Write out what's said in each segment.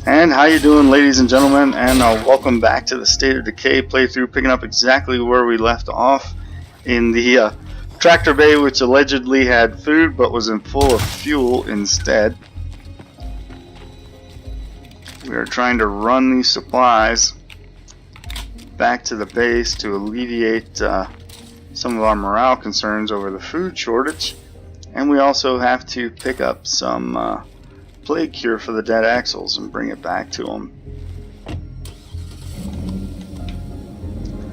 And how you doing, ladies and gentlemen, and welcome back to the State of Decay playthrough, picking up exactly where we left off in the tractor bay, which allegedly had food but was full of fuel instead. We are trying to run these supplies back to the base to alleviate some of our morale concerns over the food shortage, and we also have to pick up some plague cure for the dead axles and bring it back to them.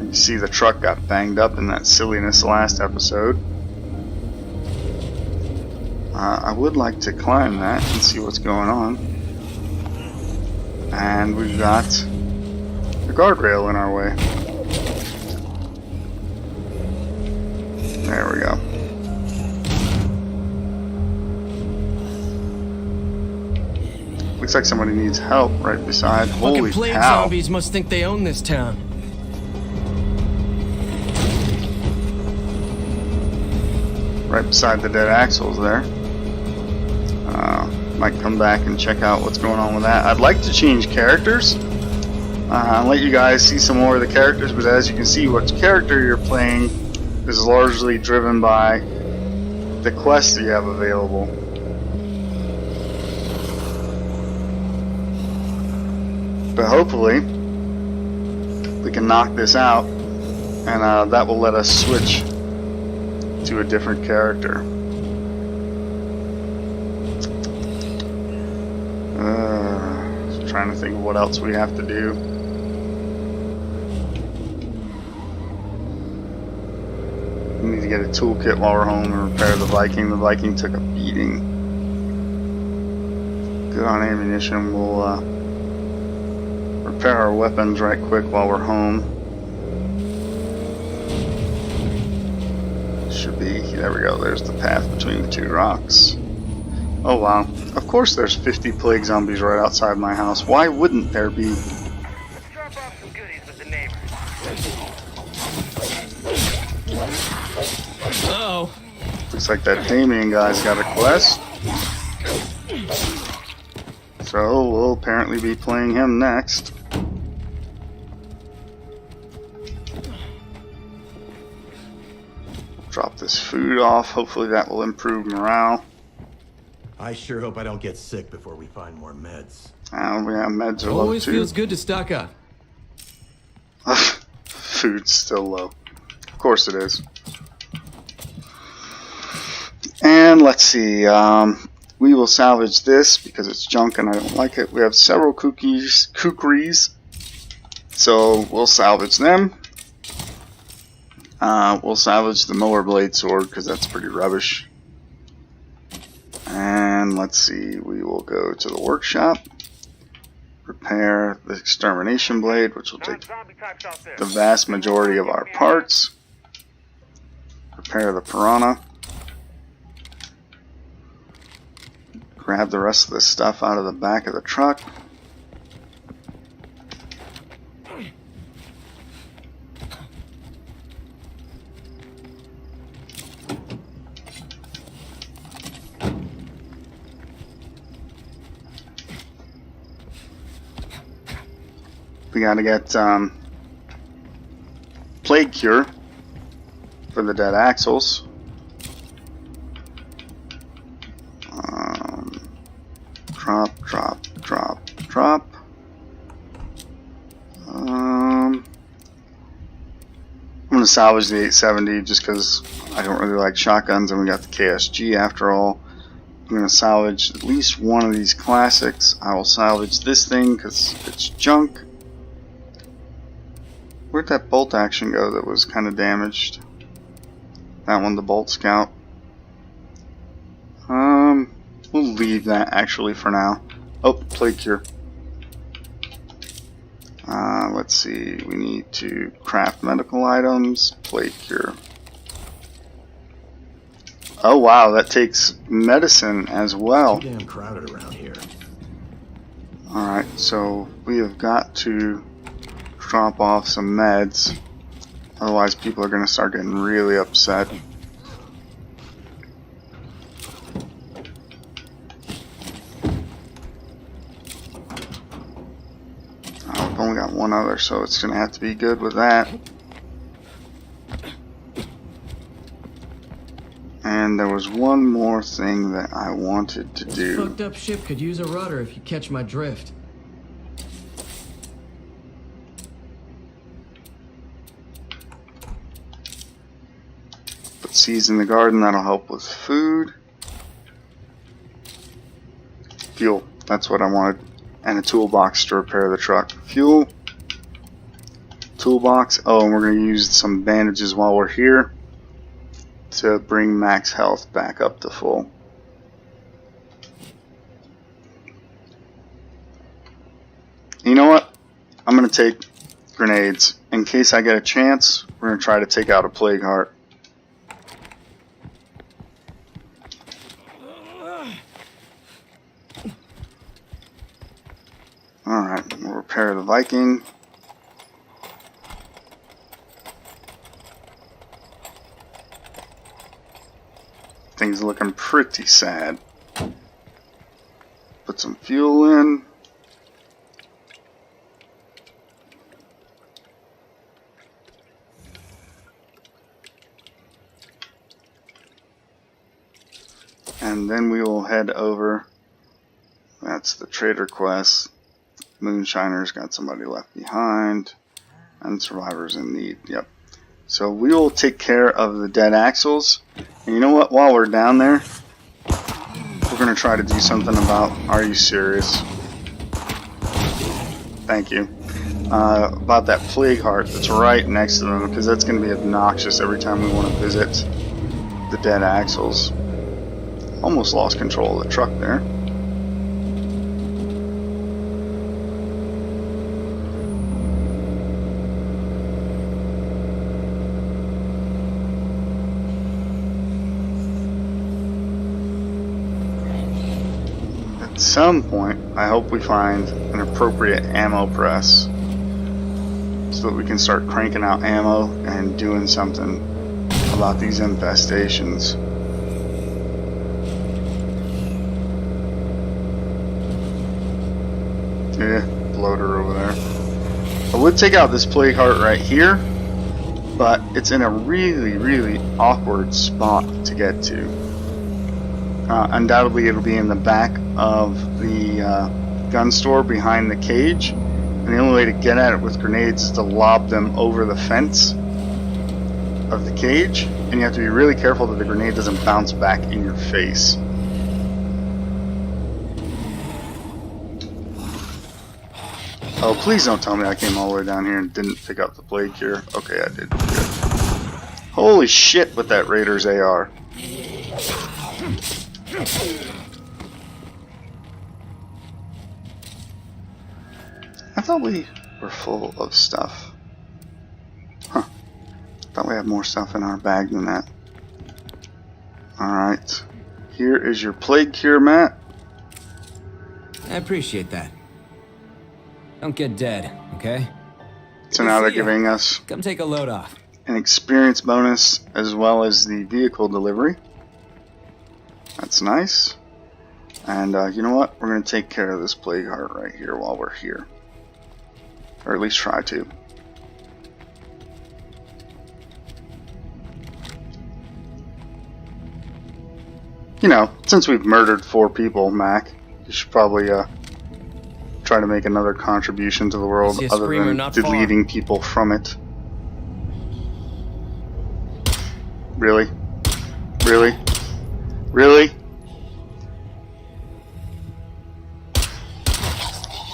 You see the truck got banged up in that silliness last episode. I would like to climb that and see what's going on. And we've got the guardrail in our way. There we go. Looks like somebody needs help right beside. Holy Fucking plague cow. zombies must think they own this town. Right beside the dead axles there. Might come back and check out what's going on with that. I'd like to change characters. Let you guys see some more of the characters, but as you can see, which character you're playing is largely driven by the quests that you have available. But hopefully we can knock this out, and that will let us switch to a different character. Just trying to think of what else we have to do. We need to get a toolkit while we're home and repair the Viking. The Viking took a beating. Good on ammunition. We'll repair our weapons right quick while we're home. Should be, there we go, there's the path between the two rocks. Oh wow, of course there's 50 plague zombies right outside my house. Why wouldn't there be? Let's drop off some goodies with the neighbors. Uh-oh. Looks like that Damien guy's got a quest. So we'll apparently be playing him next. Drop this food off. Hopefully that will improve morale. I sure hope I don't get sick before we find more meds. Oh yeah, meds are low Always too. feels good to stock up. Food's still low. Of course it is. And let's see. We will salvage this because it's junk and I don't like it. We have several kukris, so we'll salvage them. We'll salvage the mower blade sword because that's pretty rubbish. And let's see, we will go to the workshop, repair the extermination blade, which will take the vast majority of our parts, repair the piranha, grab the rest of the stuff out of the back of the truck. We gotta get plague cure for the dead axles. Drop. I'm gonna salvage the 870 just because I don't really like shotguns, and we got the KSG after all. I'm gonna salvage at least one of these classics. I will salvage this thing because it's junk. Where'd that bolt action go that was kind of damaged? That one, the bolt scout. We'll leave that actually for now. Oh, plague cure. Let's see, we need to craft medical items, plague cure. Oh wow, that takes medicine as well. Too damn crowded around here. Alright, so we have got to drop off some meds. Otherwise people are going to start getting really upset. we got one other, so it's gonna have to be good with that. And there was one more thing that I wanted to do. Fucked up ship could use a rudder if you catch my drift. Put seeds in the garden, that'll help with food. Fuel, that's what I wanted. And a toolbox to repair the truck. Fuel. Toolbox. Oh, and we're going to use some bandages while we're here to bring max health back up to full. You know what? I'm going to take grenades. In case I get a chance, we're going to try to take out a plague heart. Alright, we'll repair the Viking. Things are looking pretty sad. Put some fuel in. And then we will head over. That's the trader quest. Moonshiner's got somebody left behind. And survivors in need. Yep. So we will take care of the dead axles. And you know what? While we're down there, we're going to try to do something about... Are you serious? Thank you. About that plague heart that's right next to them. Because that's going to be obnoxious every time we want to visit the dead axles. Almost lost control of the truck there. At some point, I hope we find an appropriate ammo press so that we can start cranking out ammo and doing something about these infestations. Yeah, bloater over there. I would take out this plague heart right here, but it's in a really, really awkward spot to get to. Undoubtedly, it'll be in the back of the gun store behind the cage, and the only way to get at it with grenades is to lob them over the fence of the cage, and you have to be really careful that the grenade doesn't bounce back in your face. Oh, please don't tell me I came all the way down here and didn't pick up the plague cure. Okay, I did. Good. Holy shit with that Raiders AR. I thought we were full of stuff. Huh. Thought we had more stuff in our bag than that. Alright. Here is your plague cure, Matt. I appreciate that. Don't get dead, okay? So now they're giving us Come take a load off. an experience bonus as well as the vehicle delivery. That's nice. And you know what? We're going to take care of this plague heart right here while we're here. Or at least try to. You know, since we've murdered 4 people, Mac, you should probably try to make another contribution to the world See a other screamer than not far. deleting people from it. Really? Really? Really?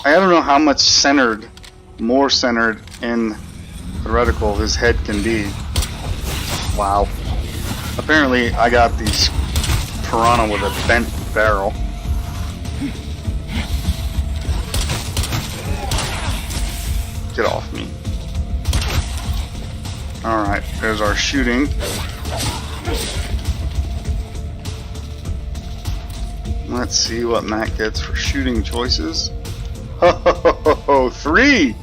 I don't know how much more centered in the reticle his head can be. Wow. Apparently I got these piranha with a bent barrel. Get off me. Alright, there's our shooting. Let's see what Matt gets for shooting choices. Ho ho ho ho ho! 3!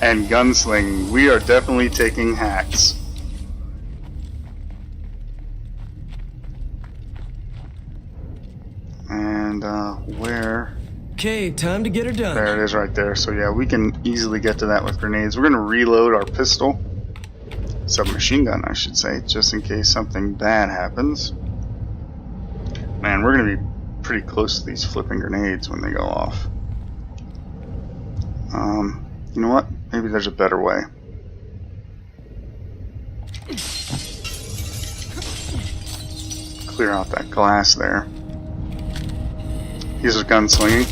And gunslinging. We are definitely taking hacks. And where Okay, time to get her done. There it is right there. So yeah, we can easily get to that with grenades. We're going to reload our pistol. Submachine gun, I should say, just in case something bad happens. Man, we're going to be pretty close to these flipping grenades when they go off. You know what? Maybe there's a better way. Clear out that glass there. Use a gunslinging.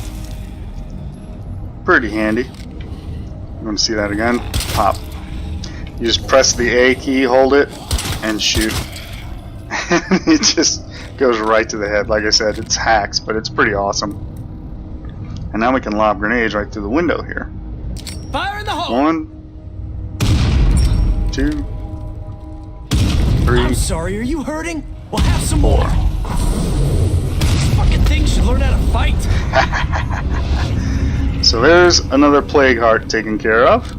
Pretty handy. You want to see that again? Pop. You just press the A key, hold it, and shoot. It just goes right to the head. Like I said, it's hacks, but it's pretty awesome. And now we can lob grenades right through the window here. Fire in the hole! 1, 2, 3. I'm sorry, are you hurting? We'll have some more. This fucking thing should learn how to fight. So there's another plague heart taken care of.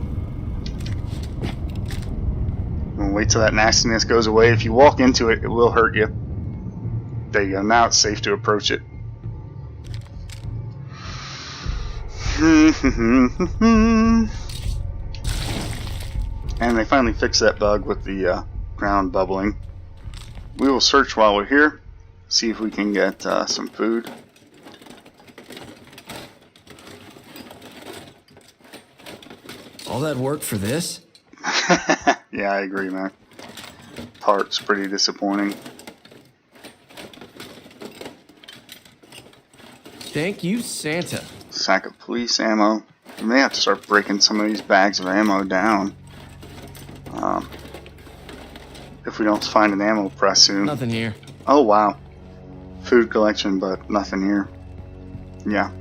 We'll wait till that nastiness goes away. If you walk into it, it will hurt you. There you go. Now it's safe to approach it. And they finally fixed that bug with the ground bubbling. We will search while we're here. See if we can get some food. All that work for this? Yeah, I agree, man. Part's pretty disappointing. Thank you, Santa. Sack of police ammo. We may have to start breaking some of these bags of ammo down. If we don't find an ammo press soon. Nothing here. Oh, wow. Food collection, but nothing here. Yeah,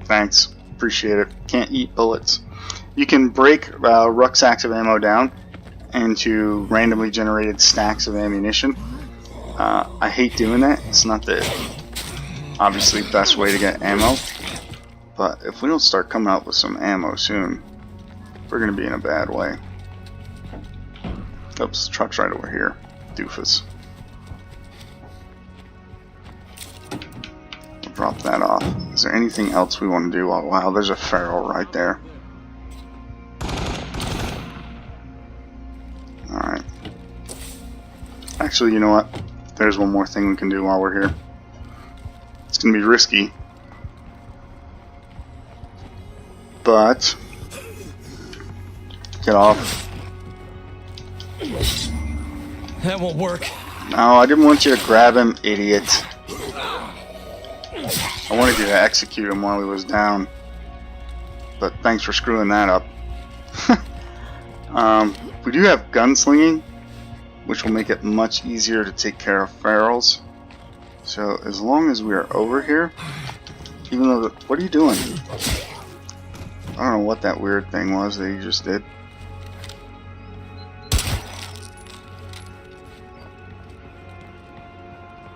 thanks. Appreciate it. Can't eat bullets. You can break rucksacks of ammo down into randomly generated stacks of ammunition. I hate doing that. It's not the obviously best way to get ammo. But if we don't start coming out with some ammo soon, we're going to be in a bad way. Oops, the truck's right over here. Doofus. We'll drop that off. Is there anything else we want to do? Oh, wow, there's a feral right there. Alright. Actually, you know what? There's one more thing we can do while we're here. It's going to be risky. But get off. That won't work. No, I didn't want you to grab him, idiot. I wanted you to execute him while he was down. But thanks for screwing that up. We do have gunslinging, which will make it much easier to take care of ferals. So as long as we are over here, even though what are you doing? I don't know what that weird thing was that you just did.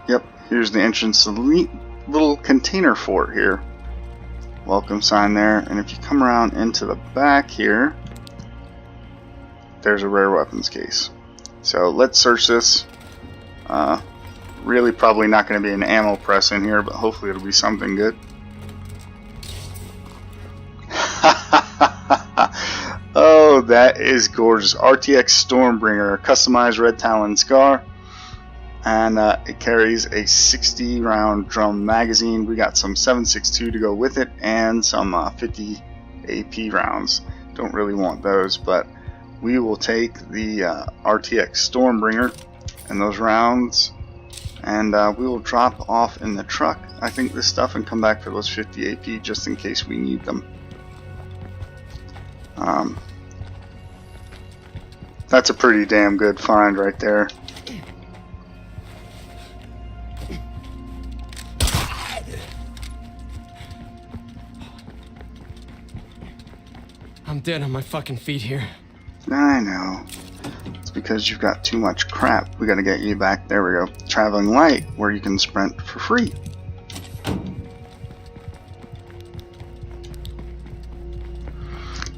Yep, here's the entrance to the neat little container fort here. Welcome sign there, and if you come around into the back here, there's a rare weapons case. So let's search this. Really probably not going to be an ammo press in here, but hopefully it'll be something good. Oh, that is gorgeous. RTX Stormbringer, a customized Red Talon scar. And it carries a 60 round drum magazine. We got some 7.62 to go with it and some 50 AP rounds. Don't really want those, but we will take the RTX Stormbringer and those rounds, and we will drop off in the truck, I think, this stuff, and come back for those 50 AP just in case we need them. That's a pretty damn good find right there. I'm dead on my fucking feet here. I know. It's because you've got too much crap. We gotta get you back. There we go. Traveling light, where you can sprint for free.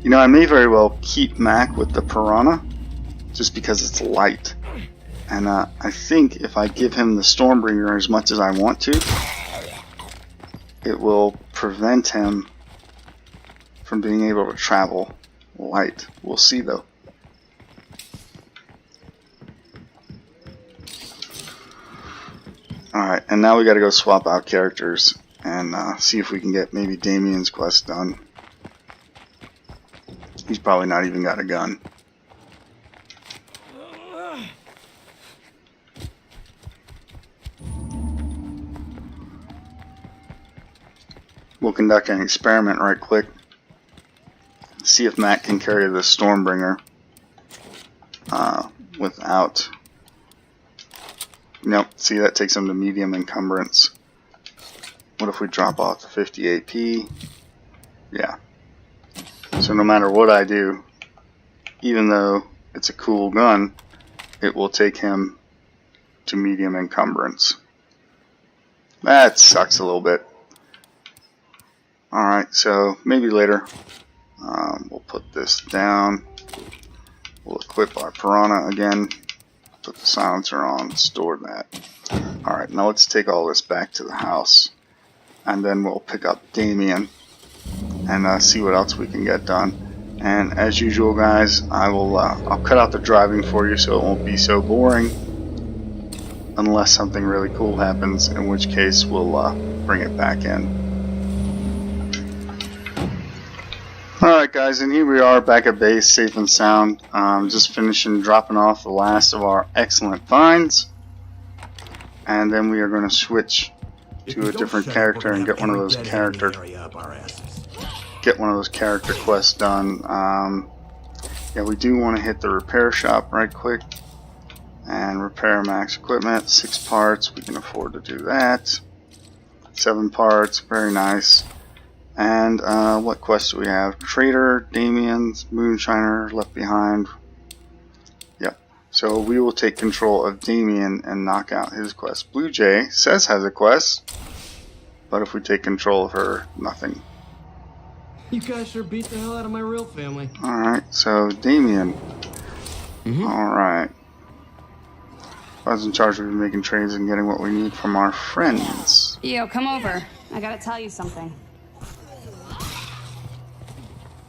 You know, I may very well keep Mac with the Piranha, just because it's light. And I think if I give him the Stormbringer as much as I want to, it will prevent him from being able to travel light. We'll see though. Alright, and now we gotta go swap out characters and see if we can get maybe Damien's quest done. He's probably not even got a gun. We'll conduct an experiment right quick. See if Matt can carry the Stormbringer without... Nope, see, that takes him to medium encumbrance. What if we drop off the 50 AP? Yeah. So no matter what I do, even though it's a cool gun, it will take him to medium encumbrance. That sucks a little bit. Alright, so maybe later. We'll put this down. We'll equip our Piranha again. Put the silencer on, store that. Alright, now let's take all this back to the house. And then we'll pick up Damien and see what else we can get done. And as usual, guys, I'll cut out the driving for you so it won't be so boring. Unless something really cool happens, in which case we'll bring it back in. Alright guys, and here we are back at base, safe and sound. Just finishing dropping off the last of our excellent finds. And then we are going to switch to a different character and get one of those character quests done. Yeah, we do want to hit the repair shop right quick and repair max equipment. 6 parts, we can afford to do that. 7 parts, very nice. And what quests do we have? Trader, Damien's, Moonshiner, Left Behind. Yep. So we will take control of Damien and knock out his quest. Blue Jay says has a quest, but if we take control of her, nothing. You guys sure beat the hell out of my real family. Alright, so Damien. Alright. I was in charge of making trades and getting what we need from our friends. Yo, come over. I gotta tell you something.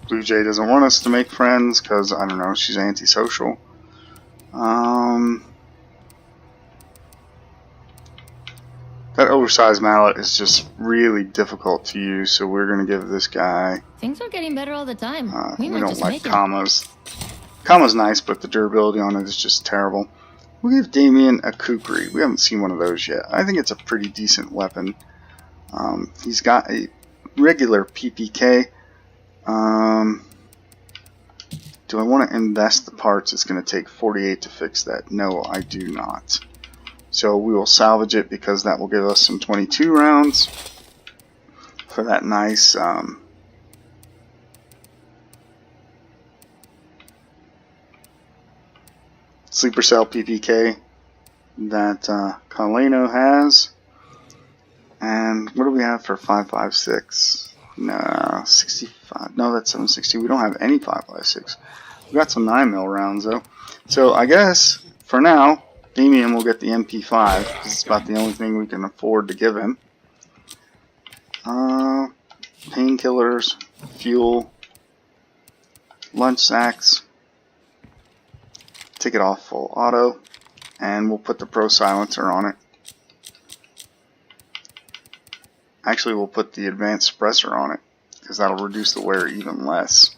Blue Jay doesn't want us to make friends because, I don't know, she's antisocial. That oversized mallet is just really difficult to use, so we're going to give this guy... Things are getting better all the time. we don't like commas. Comma's nice, but the durability on it is just terrible. We'll give Damien a kukri. We haven't seen one of those yet. I think it's a pretty decent weapon. He's got a regular PPK. Do I want to invest the parts? It's going to take 48 to fix that. No, I do not. So we will salvage it because that will give us some 22 rounds for that nice sleeper cell PPK that Coleno has. And what do we have for 5.56? No, 65. No, that's 760. We don't have any 5.56. We got some 9mm rounds though. So I guess for now, Damien will get the MP5 because it's about the only thing we can afford to give him. Painkillers, fuel, lunch sacks. Take it off full auto, and we'll put the Pro Silencer on it. Actually, we'll put the advanced suppressor on it because that'll reduce the wear even less.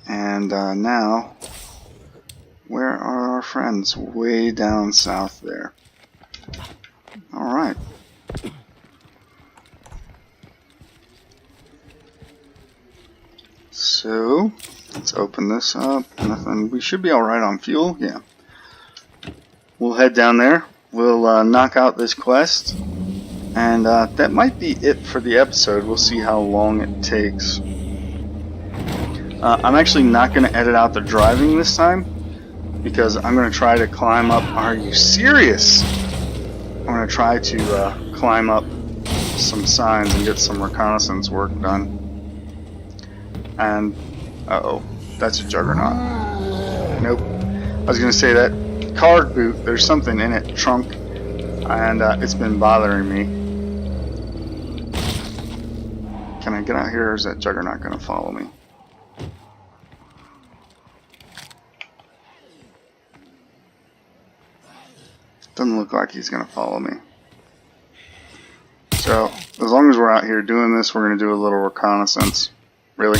And now, where are our friends? Way down south there. Alright. So, let's open this up. Nothing. We should be alright on fuel. Yeah. We'll head down there. We'll knock out this quest. And that might be it for the episode. We'll see how long it takes. I'm actually not going to edit out the driving this time because I'm going to try to climb up. Are you serious? I'm going to try to climb up some signs and get some reconnaissance work done. And, uh-oh, that's a juggernaut. Nope. I was going to say that card boot, there's something in it, trunk. and it's been bothering me. Can I get out here, or is that Juggernaut going to follow me? Doesn't look like he's going to follow me. So, as long as we're out here doing this, we're going to do a little reconnaissance. Really?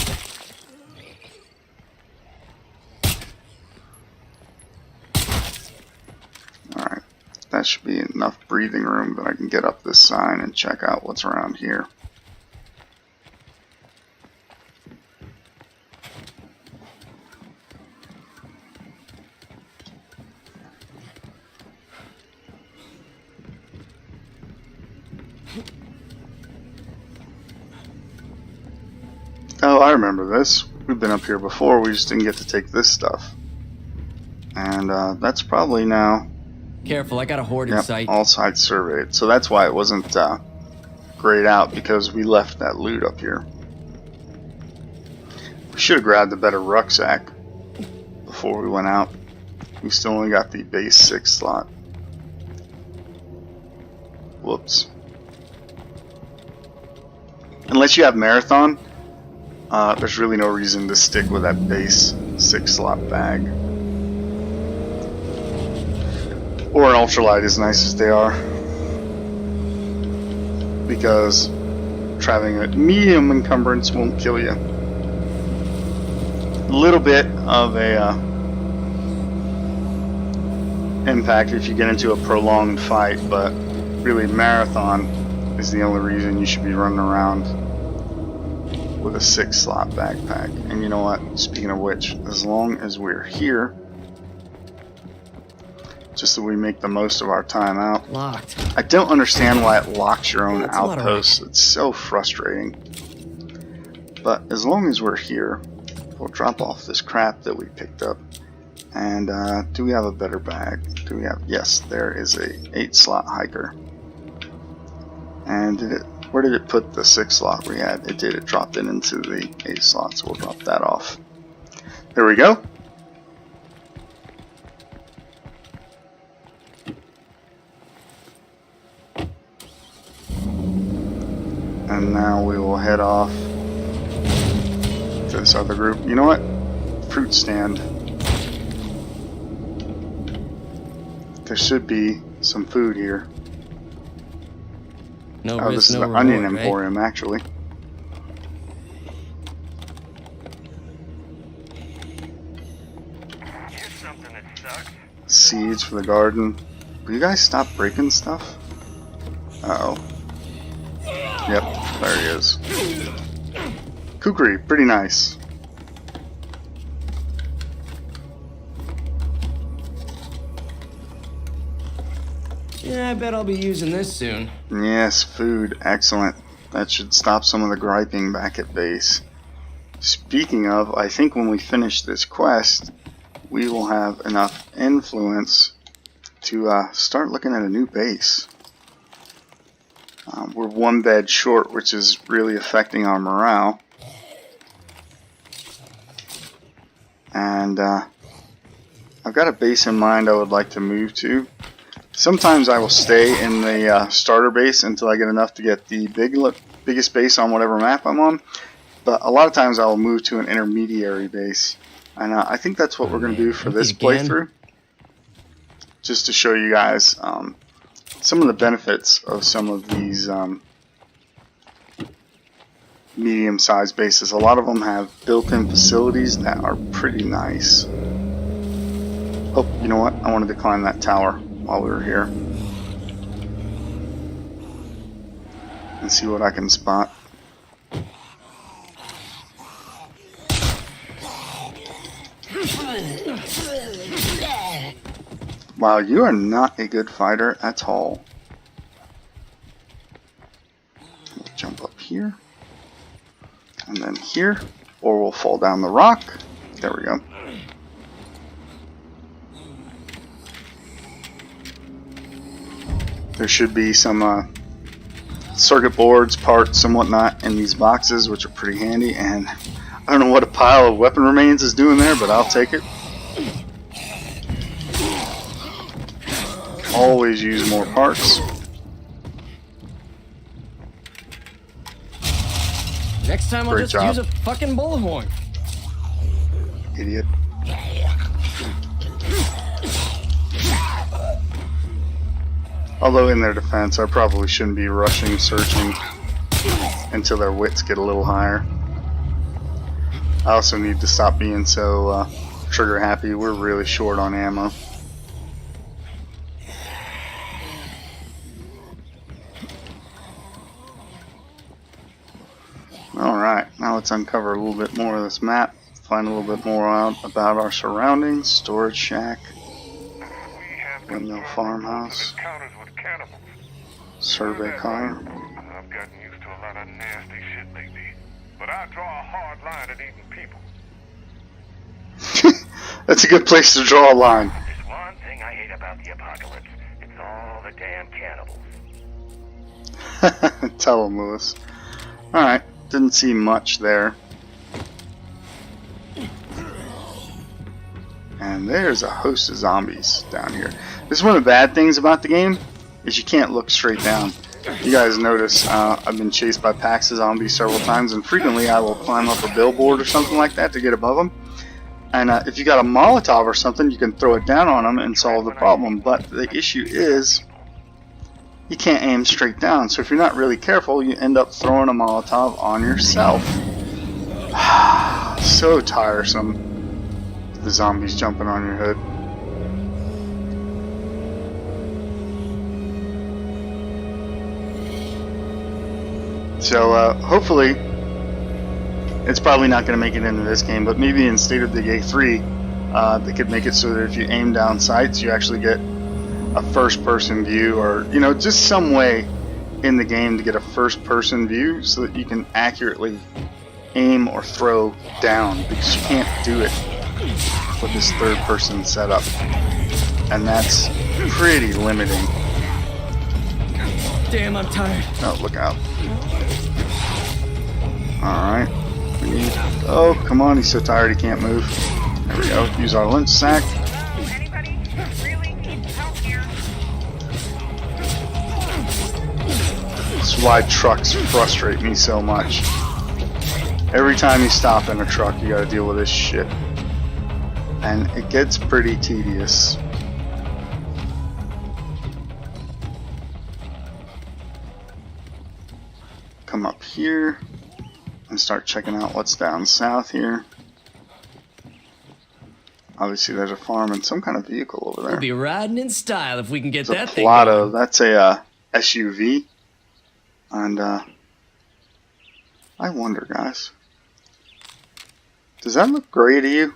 Alright. That should be enough breathing room that I can get up this sign and check out what's around here. Oh, I remember this. We've been up here before, we just didn't get to take this stuff. And that's probably now... Careful, I got a horde in sight. all sides surveyed. So that's why it wasn't grayed out, because we left that loot up here. We should have grabbed a better rucksack before we went out. We still only got the base 6 slot. Whoops. Unless you have Marathon, there's really no reason to stick with that base 6 slot bag. Or an ultralight, as nice as they are, because traveling at medium encumbrance won't kill you. A little bit of a impact if you get into a prolonged fight, but really Marathon is the only reason you should be running around with a 6 slot backpack. And you know what, speaking of which, as long as we're here, just so we make the most of our time out. Locked. I don't understand why it locks your own outposts. It's so frustrating. But as long as we're here, we'll drop off this crap that we picked up. And do we have a better bag? Do we have? Yes, there is a 8 slot hiker. And where did it put the 6 slot we had? It did. It dropped it into the 8 slot, so we'll drop that off. There we go. And now we will head off to this other group. You know what? Fruit stand. There should be some food here. No Oh, risk, this is no the reward, onion right? emporium, actually. Here's something that sucks. Seeds for the garden. Will you guys stop breaking stuff? Uh-oh. Yep, there he is. Kukri, pretty nice. Yeah, I bet I'll be using this soon. Yes, food, excellent. That should stop some of the griping back at base. Speaking of, I think when we finish this quest, we will have enough influence to start looking at a new base. We're 1 bed short, which is really affecting our morale. And I've got a base in mind I would like to move to. Sometimes I will stay in the starter base until I get enough to get the biggest base on whatever map I'm on. But a lot of times I will move to an intermediary base. And I think that's what we're going to do for this playthrough. Just to show you guys some of the benefits of some of these medium-sized bases. A lot of them have built-in facilities that are pretty nice. Oh, you know what? I wanted to climb that tower while we were here and see what I can spot. Wow, you are not a good fighter at all. We'll jump up here. And then here. Or we'll fall down the rock. There we go. There should be some circuit boards, parts, and whatnot in these boxes, which are pretty handy. And I don't know what a pile of weapon remains is doing there, but I'll take it. always use more parts. Next time I'll Great just job. use a fucking bullhorn. Idiot. Although in their defense, I probably shouldn't be rushing searching until their wits get a little higher. I also need to stop being so trigger happy. We're really short on ammo. Alright, now let's uncover a little bit more of this map. Find a little bit more out about our surroundings. Storage shack. Windmill farmhouse. Encounters with cannibals. Survey car. I've gotten used to a lot of nasty shit lately, but I draw a hard line at eating people. That's a good place to draw a line. There's one thing I hate about the apocalypse. It's all the damn cannibals. Tell him, Lewis. Alright, didn't see much there. And there's a host of zombies down here. This is one of the bad things about the game, is you can't look straight down. You guys notice I've been chased by packs of zombies several times, and frequently I will climb up a billboard or something like that to get above them. And if you got a Molotov or something, you can throw it down on them and solve the problem. But the issue is, you can't aim straight down. So if you're not really careful, you end up throwing a Molotov on yourself. So tiresome. The zombies jumping on your hood. So hopefully, it's probably not going to make it into this game, but maybe in State of Decay 3, they could make it so that if you aim down sights, you actually get a first-person view, or just some way in the game to get a first-person view so that you can accurately aim or throw down, because you can't do it with this third-person setup, and that's pretty limiting. Damn, I'm tired. Oh, look out. Alright. Oh, come on, he's so tired he can't move. There we go. Use our lunch sack. Anybody really needs help here? This is why trucks frustrate me so much. Every time you stop in a truck, you gotta deal with this shit. And it gets pretty tedious. Come up here and start checking out what's down south here. Obviously there's a farm and some kind of vehicle over there. We'll be riding in style if we can get It's a that thing Pilato. going. That's a SUV. And I wonder, guys, does that look gray to you?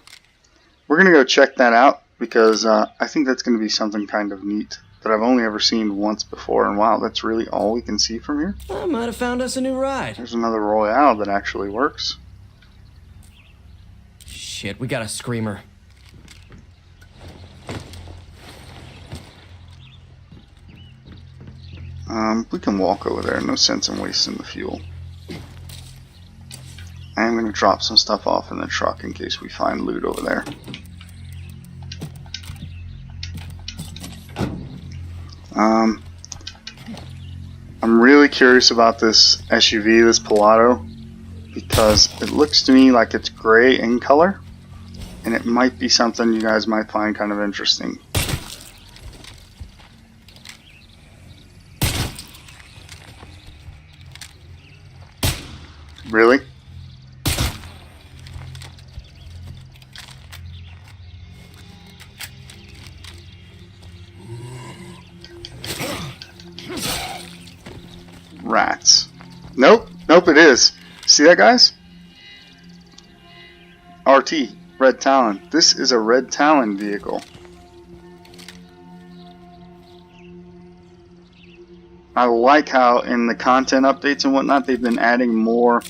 We're going to go check that out, because I think that's going to be something kind of neat that I've only ever seen once before. And wow, that's really all we can see from here? I might have found us a new ride. There's another Royale that actually works. Shit, we got a screamer. We can walk over there. No sense in wasting the fuel. I am going to drop some stuff off in the truck in case we find loot over there. I'm really curious about this SUV, this Pilato, because it looks to me like it's gray in color, and it might be something you guys might find kind of interesting. Really? Rats. Nope. Nope, it is. See that, guys? RT. Red Talon. This is a Red Talon vehicle. I like how in the content updates and whatnot, they've been adding more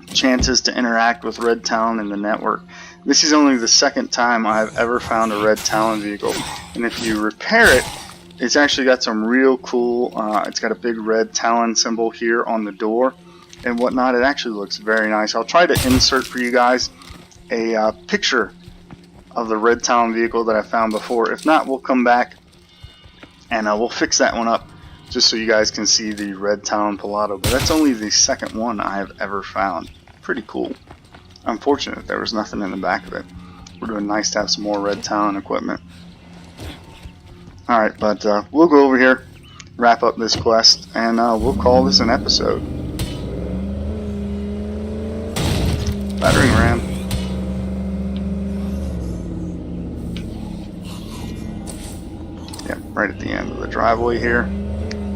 chances to interact with Red Talon in the network. This is only the second time I've ever found a Red Talon vehicle. And if you repair it, it's actually got some real cool, it's got a big Red Talon symbol here on the door and whatnot. It actually looks very nice. I'll try to insert for you guys a picture of the Red Talon vehicle that I found before. If not, we'll come back And we'll fix that one up just so you guys can see the Red Talon Pilato. But that's only the second one I have ever found. Pretty cool. Unfortunate there was nothing in the back of it. Would have been nice to have some more Red Talon equipment. Alright, but we'll go over here, wrap up this quest, and we'll call this an episode. Battering ram. Yep, right at the end of the driveway here.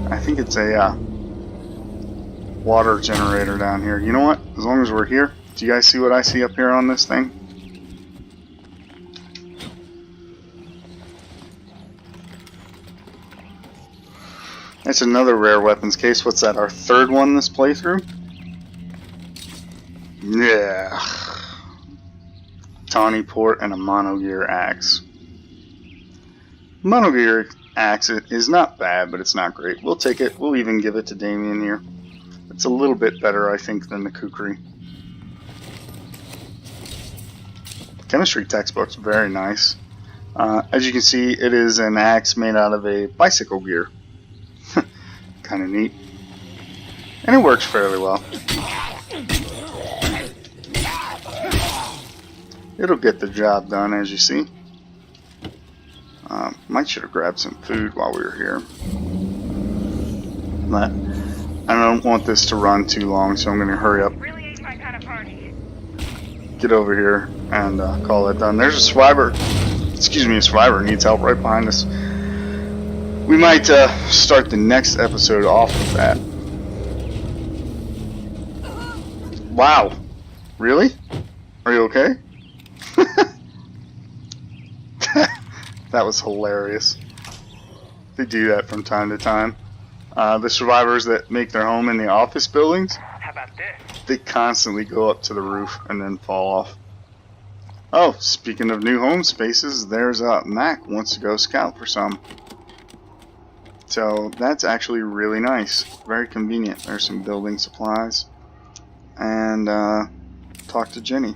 I think it's a water generator down here. You know what? As long as we're here, do you guys see what I see up here on this thing? That's another rare weapons case. What's that? Our third one this playthrough? Yeah. Tawny port and a monogear axe. Monogear axe is not bad, but it's not great. We'll take it. We'll even give it to Damien here. It's a little bit better, I think, than the kukri. Chemistry textbook's very nice. As you can see, it is an axe made out of a bicycle gear. Kind of neat. And it works fairly well. It'll get the job done, as you see. Might should have grabbed some food while we were here. But I don't want this to run too long, so I'm going to hurry up. Really ain't my kind of party. Get over here and call that done. There's a survivor. Excuse me, a survivor needs help right behind us. We might start the next episode off with that. Wow. Really? Are you okay? That was hilarious. They do that from time to time. The survivors that make their home in the office buildings, How about this? they constantly go up to the roof and then fall off. Oh, speaking of new home spaces, there's Mac wants to go scout for some. So that's actually really nice. Very convenient. There's some building supplies. And talk to Jenny.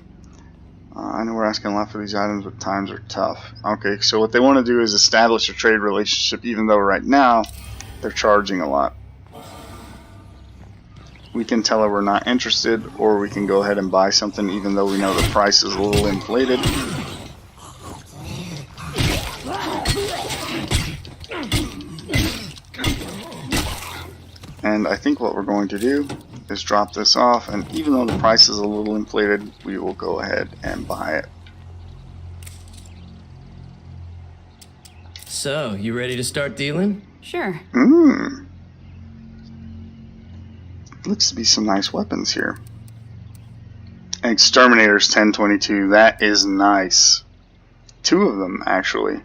I know we're asking a lot for these items, but times are tough. Okay, so what they want to do is establish a trade relationship, even though right now they're charging a lot. We can tell her we're not interested, or we can go ahead and buy something even though we know the price is a little inflated. And I think what we're going to do is drop this off, and even though the price is a little inflated, we will go ahead and buy it. So, you ready to start dealing? Sure. Looks to be some nice weapons here. Exterminator's 1022, that is nice. 2 of them, actually.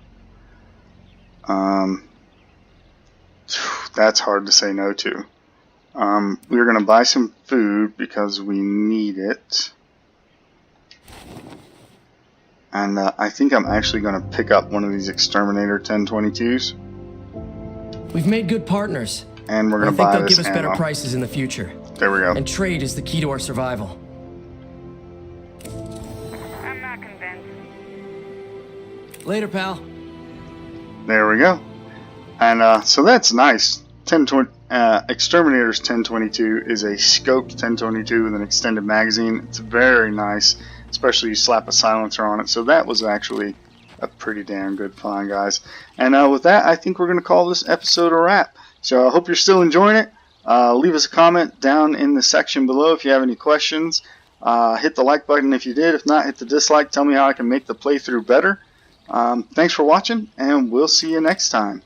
That's hard to say no to. We're going to buy some food because we need it. And I think I'm actually going to pick up one of these Exterminator 1022s. We've made good partners. And we're going to I buy think they'll this give us ammo. better prices in the future. There we go. And trade is the key to our survival. I'm not convinced. Later, pal. There we go. And so that's nice. Exterminator's 1022 is a scoped 1022 with an extended magazine. It's very nice, especially you slap a silencer on it. So that was actually a pretty damn good find, guys. And with that, I think we're going to call this episode a wrap. So I hope you're still enjoying it. Leave us a comment down in the section below if you have any questions. Hit the like button if you did. If not, hit the dislike. Tell me how I can make the playthrough better. Thanks for watching, and we'll see you next time.